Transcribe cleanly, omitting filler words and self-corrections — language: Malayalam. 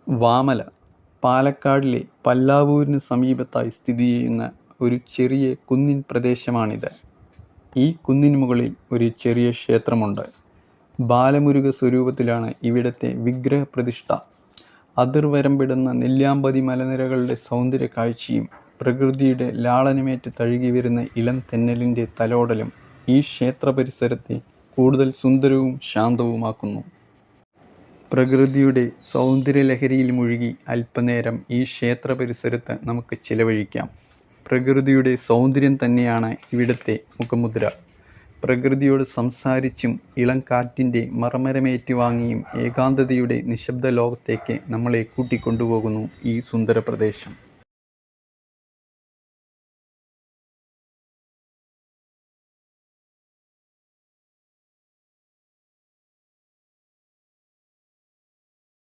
വാമല പാലക്കാടിലെ പല്ലാവൂരിന് സമീപത്തായി സ്ഥിതിചെയ്യുന്ന ഒരു ചെറിയ കുന്നിൻ പ്രദേശമാണിത്. ഈ കുന്നിന് മുകളിൽ ഒരു ചെറിയ ക്ഷേത്രമുണ്ട്. ബാലമുരുക സ്വരൂപത്തിലാണ് ഇവിടത്തെ വിഗ്രഹപ്രതിഷ്ഠ. അതിർവരമ്പിടുന്ന നെല്ലിയാമ്പതി മലനിരകളുടെ സൗന്ദര്യ കാഴ്ചയും പ്രകൃതിയുടെ ലാളനമേറ്റ് തഴുകിവരുന്ന ഇളം തെന്നലിൻ്റെ തലോടലും ഈ ക്ഷേത്രപരിസരത്തെ കൂടുതൽ സുന്ദരവും ശാന്തവുമാക്കുന്നു. പ്രകൃതിയുടെ സൗന്ദര്യലഹരിയിൽ മുഴുകി അല്പനേരം ഈ ക്ഷേത്രപരിസരത്ത് നമുക്ക് ചിലവഴിക്കാം. പ്രകൃതിയുടെ സൗന്ദര്യം തന്നെയാണ് ഇവിടുത്തെ മുഖമുദ്ര. പ്രകൃതിയോട് സംസാരിച്ചും ഇളം കാറ്റിൻ്റെ മർമ്മരമേറ്റുവാങ്ങിയും ഏകാന്തതയുടെ നിശബ്ദ ലോകത്തേക്ക് നമ്മളെ കൂട്ടിക്കൊണ്ടുപോകുന്നു ഈ സുന്ദര പ്രദേശം.